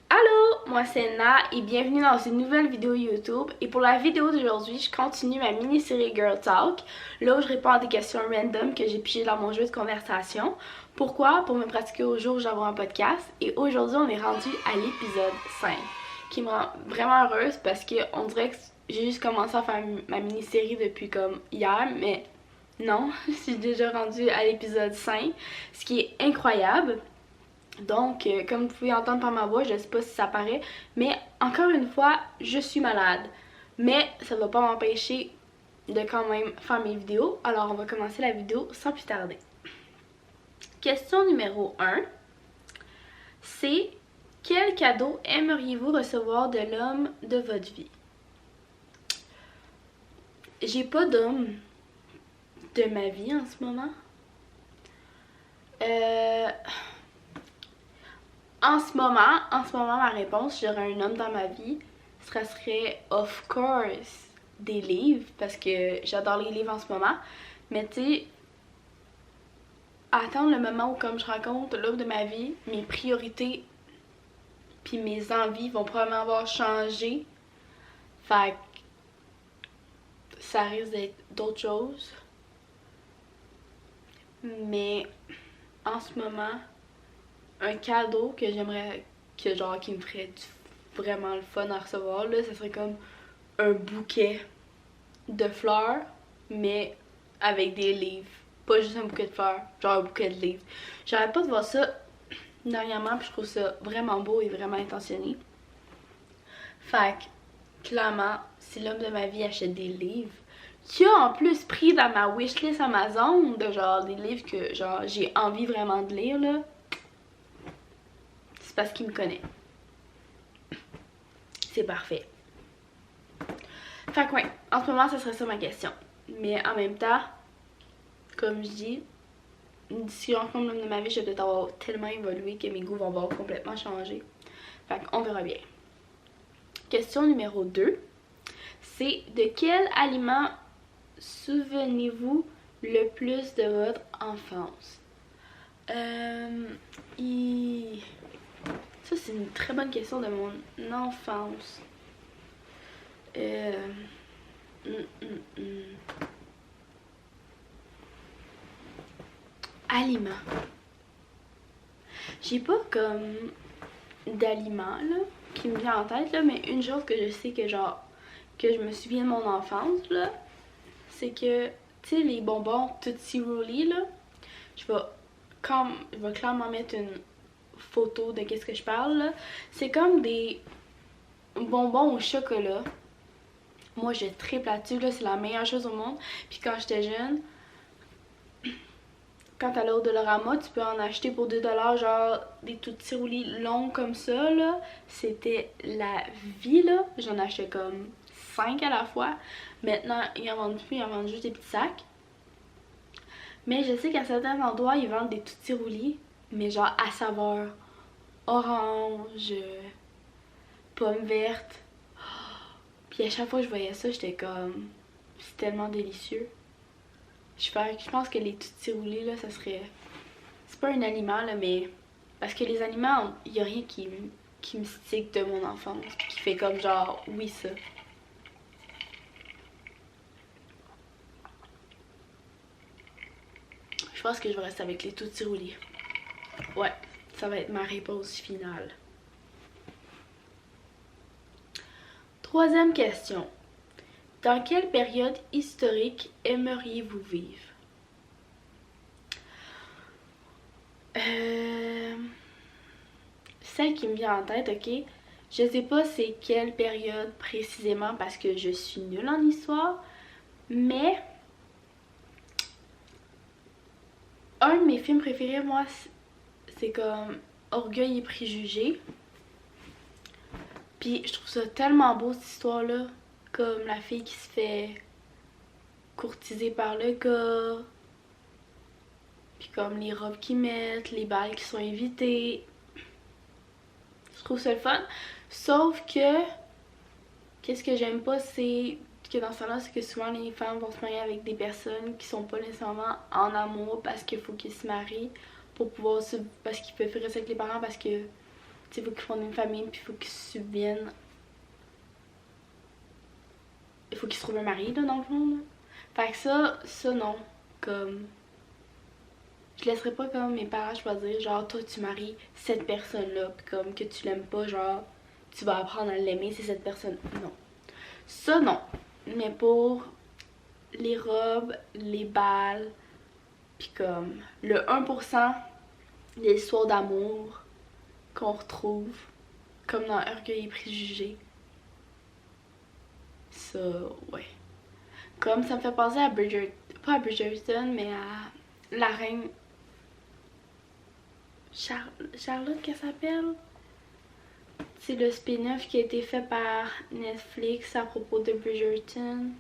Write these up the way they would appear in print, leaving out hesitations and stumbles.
Allô, moi c'est Na et bienvenue dans une nouvelle vidéo YouTube. Et pour la vidéo d'aujourd'hui, je continue ma mini-série Girl Talk, là où je réponds à des questions random que j'ai pigées dans mon jeu de conversation. Pourquoi? Pour me pratiquer au jour où j'envoie un podcast. Et aujourd'hui, on est rendu à l'épisode 5, qui me rend vraiment heureuse parce qu'on dirait que j'ai juste commencé à faire ma mini-série depuis comme hier, mais non, je suis déjà rendue à l'épisode 5, ce qui est incroyable. Donc, comme vous pouvez entendre par ma voix, je sais pas si ça paraît, mais encore une fois, je suis malade. Mais ça va pas m'empêcher de quand même faire mes vidéos. Alors, on va commencer la vidéo sans plus tarder. Question numéro 1, c'est quel cadeau aimeriez-vous recevoir de l'homme de votre vie? J'ai pas d'homme de ma vie en ce moment. En ce moment, ma réponse, si j'aurais un homme dans ma vie, ça serait of course des livres, parce que j'adore les livres en ce moment. Mais tu sais, attendre le moment où comme je rencontre l'homme de ma vie, mes priorités puis mes envies vont probablement avoir changé. Fait que ça risque d'être d'autres choses. Mais en ce moment, un cadeau que j'aimerais, que genre qui me ferait vraiment le fun à recevoir, là, ça serait comme un bouquet de fleurs, mais avec des livres. Pas juste un bouquet de fleurs, genre un bouquet de livres. J'arrête pas de voir ça dernièrement, puis je trouve ça vraiment beau et vraiment intentionné. Fait que, clairement, si l'homme de ma vie achète des livres, qui a en plus pris dans ma wishlist Amazon, de genre des livres que genre j'ai envie vraiment de lire, là, c'est parce qu'il me connaît. C'est parfait. Fait que ouais, en ce moment, ça serait ça ma question. Mais en même temps, comme je dis, d'ici je rencontre l'homme de ma vie, je vais peut-être avoir tellement évolué que mes goûts vont avoir complètement changé. Fait qu'on verra bien. Question numéro 2. C'est de quel aliment souvenez-vous le plus de votre enfance? Ça, c'est une très bonne question de mon enfance. Aliments. J'ai pas comme d'aliments là qui me vient en tête là, mais une chose que je sais que genre que je me souviens de mon enfance là, c'est que tu sais les bonbons Tootsie Rolly là, je vais clairement mettre une photo de qu'est-ce que je parle là. C'est comme des bonbons au chocolat. Moi je triple là-dessus là, c'est la meilleure chose au monde. Puis quand j'étais jeune, quand t'allais au Dollarama, tu peux en acheter pour 2$, genre des tout petits roulis longs comme ça, là. C'était la vie, là. J'en achetais comme 5 à la fois. Maintenant, ils en vendent plus, ils en vendent juste des petits sacs. Mais je sais qu'à certains endroits, ils vendent des tout petits roulis, mais genre à saveur orange, pomme verte. Puis à chaque fois que je voyais ça, j'étais comme... c'est tellement délicieux. Je pense que les petits roulés, là, ça serait... c'est pas un aliment, là, mais... parce que les aliments, il y a rien qui me stick de mon enfance. Qui fait comme genre, oui, ça. Je pense que je vais rester avec les tout petits roulés. Ouais, ça va être ma réponse finale. Troisième question. Dans quelle période historique aimeriez-vous vivre? Celle qui me vient en tête, ok? Je sais pas c'est quelle période précisément parce que je suis nulle en histoire, mais un de mes films préférés, moi, c'est comme Orgueil et Préjugés. Puis je trouve ça tellement beau cette histoire-là, comme la fille qui se fait courtiser par le gars, puis comme les robes qu'ils mettent, les balles qui sont évitées. Je trouve ça le fun. Sauf que, qu'est-ce que j'aime pas, c'est que dans ce temps-là, c'est que souvent les femmes vont se marier avec des personnes qui sont pas nécessairement en amour parce qu'il faut qu'ils se marient pour pouvoir parce qu'il peut faire rester avec les parents parce que tu sais, faut qu'ils fondent une famille puis il faut qu'ils subviennent. Il faut qu'ils se trouvent un mari là dans le fond là. Fait que ça non. Comme je laisserai pas comme mes parents choisir genre toi tu maries cette personne là pis comme que tu l'aimes pas genre tu vas apprendre à l'aimer c'est cette personne. Non. Ça non. Mais pour les robes, les balles, puis comme le 1% des histoires d'amour qu'on retrouve comme dans Orgueil et Préjugés. Ça, ouais. Comme ça me fait penser à pas à Bridgerton, mais à la reine Charlotte qu'elle s'appelle. C'est le spin-off qui a été fait par Netflix à propos de Bridgerton.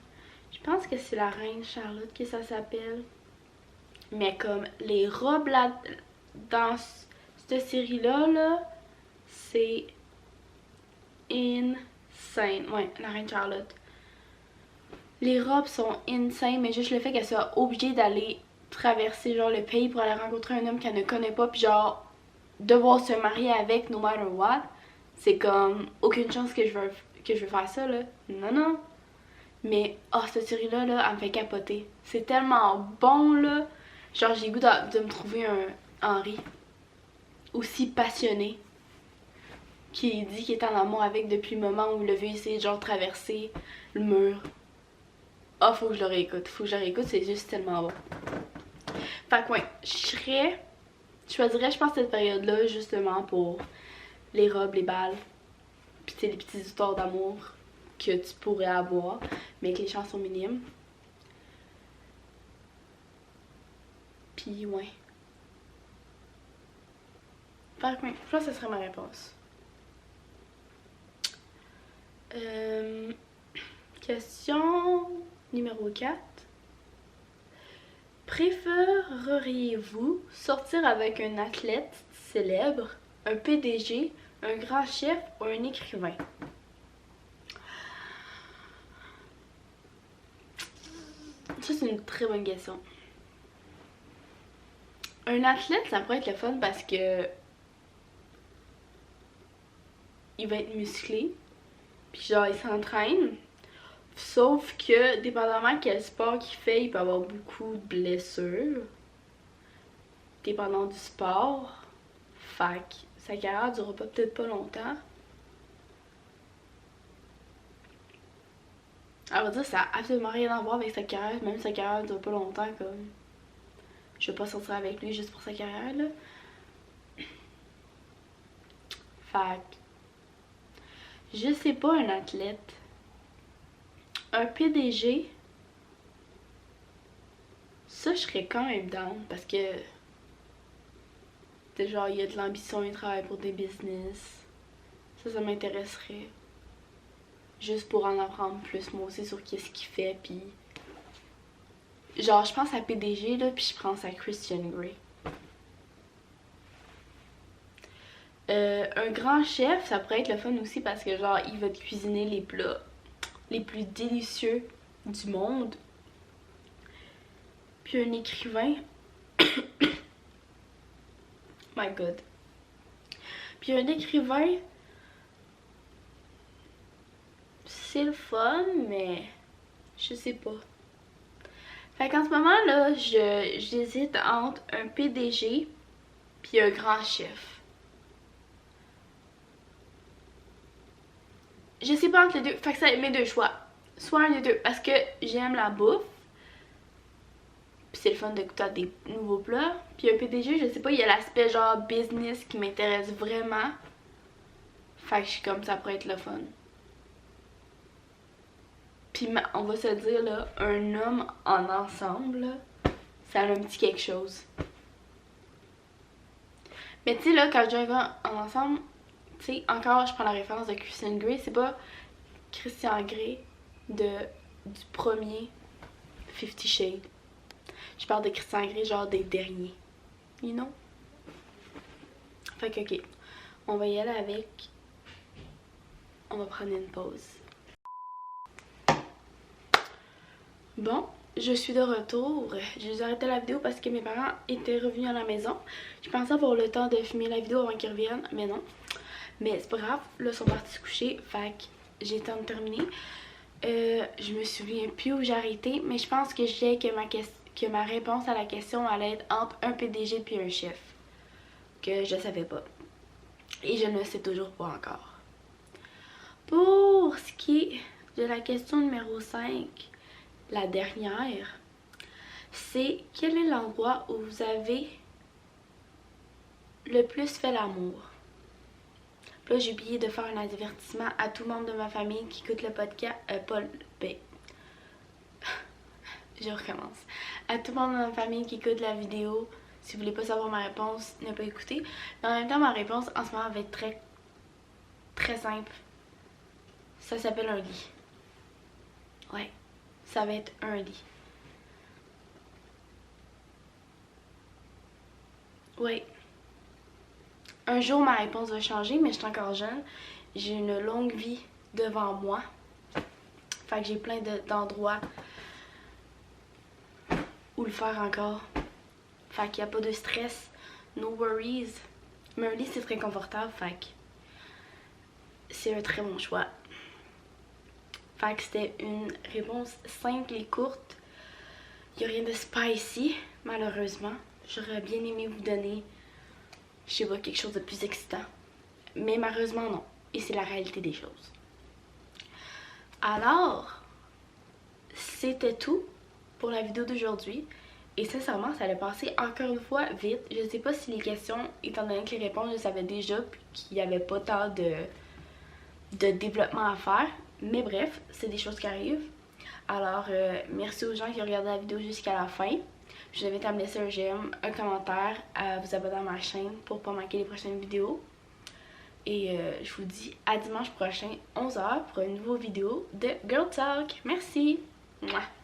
Je pense que c'est la reine Charlotte que ça s'appelle. Mais comme les robes là dans cette série-là, là, c'est insane. Ouais, la reine Charlotte. Les robes sont insane, mais juste le fait qu'elle soit obligée d'aller traverser genre le pays pour aller rencontrer un homme qu'elle ne connaît pas, puis genre devoir se marier avec no matter what, c'est comme aucune chance que je veux faire ça là. Non non. Mais oh cette série là, elle me fait capoter. C'est tellement bon là. Genre j'ai le goût de me trouver un Henri aussi passionné qui dit qu'il est en amour avec depuis le moment où il a vu essayer de genre traverser le mur. Ah, faut que je le réécoute. Faut que je le réécoute, c'est juste tellement bon. Fait que ouais, je choisirais je pense cette période-là justement pour les robes, les balles, pis tu sais les petites histoires d'amour que tu pourrais avoir, mais que les chances sont minimes. Pis ouais. Fait que ouais, je pense que ce serait ma réponse. Question numéro 4. Préféreriez-vous sortir avec un athlète célèbre, un PDG, un grand chef ou un écrivain? Ça, c'est une très bonne question. Un athlète, ça pourrait être le fun parce que il va être musclé, puis genre il s'entraîne. Sauf que, dépendamment quel sport qu'il fait, il peut avoir beaucoup de blessures. Dépendant du sport. Fait que sa carrière durera peut-être pas longtemps. À vrai dire, ça a absolument rien à voir avec sa carrière. Même sa carrière dure pas longtemps, comme... Je vais pas sortir avec lui juste pour sa carrière, là. Fait que... Je sais pas, un athlète. Un PDG, ça je serais quand même down parce que genre il y a de l'ambition, il travaille pour des business. Ça m'intéresserait. Juste pour en apprendre plus moi aussi sur qu'est-ce qu'il fait puis genre je pense à PDG là puis je pense à Christian Grey. Un grand chef, ça pourrait être le fun aussi parce que genre il va te cuisiner les plats les plus délicieux du monde. Puis un écrivain. My god. Puis un écrivain. C'est le fun, mais je sais pas. Fait qu'en ce moment là, j'hésite entre un PDG puis un grand chef. Je sais pas entre les deux. Fait que c'est mes deux choix. Soit un des deux parce que j'aime la bouffe. Puis c'est le fun de goûter à des nouveaux plats. Puis un PDG, je sais pas, il y a l'aspect genre business qui m'intéresse vraiment. Fait que je suis comme ça pourrait être le fun. Puis on va se dire là, un homme en ensemble, là, ça a un petit quelque chose. Mais tu sais là, quand je dis un gars en ensemble, tu sais, encore je prends la référence de Christian Grey, c'est pas Christian Grey du premier 50 Shades. Je parle de Christian Grey genre des derniers. You know? Fait que ok, on va y aller avec... On va prendre une pause. Bon, je suis de retour. J'ai arrêté la vidéo parce que mes parents étaient revenus à la maison. Je pensais avoir le temps de filmer la vidéo avant qu'ils reviennent, mais non. Mais c'est pas grave, là ils sont partis se coucher, fait que j'ai le temps de terminer. Je me souviens plus où j'ai arrêté, mais je pense que je disais que ma réponse à la question allait être entre un PDG puis un chef. Que je savais pas. Et je ne sais toujours pas encore. Pour ce qui est de la question numéro 5, la dernière, c'est quel est l'endroit où vous avez le plus fait l'amour? Là, j'ai oublié de faire un avertissement à tout le monde de ma famille qui écoute le podcast. Je recommence. À tout le monde de ma famille qui écoute la vidéo, si vous voulez pas savoir ma réponse, ne pas écouter. Mais en même temps, ma réponse en ce moment va être très simple. Ça s'appelle un lit. Ouais, ça va être un lit. Ouais. Un jour, ma réponse va changer, mais je suis encore jeune. J'ai une longue vie devant moi. Fait que j'ai plein d'endroits où le faire encore. Fait qu'il n'y a pas de stress, no worries. Mais un lit, c'est très confortable, fait que c'est un très bon choix. Fait que c'était une réponse simple et courte. Il n'y a rien de spicy, malheureusement. J'aurais bien aimé vous donner, je sais pas, quelque chose de plus excitant. Mais malheureusement, non. Et c'est la réalité des choses. Alors, c'était tout pour la vidéo d'aujourd'hui. Et sincèrement, ça allait passer encore une fois vite. Je sais pas si les questions, étant donné que les réponses, je savais déjà, puis qu'il n'y avait pas tant de développement à faire. Mais bref, c'est des choses qui arrivent. Alors, merci aux gens qui ont regardé la vidéo jusqu'à la fin. Je vous invite à me laisser un j'aime, un commentaire, à vous abonner à ma chaîne pour pas manquer les prochaines vidéos. Et je vous dis à dimanche prochain, 11h, pour une nouvelle vidéo de Girl Talk. Merci! Mouah.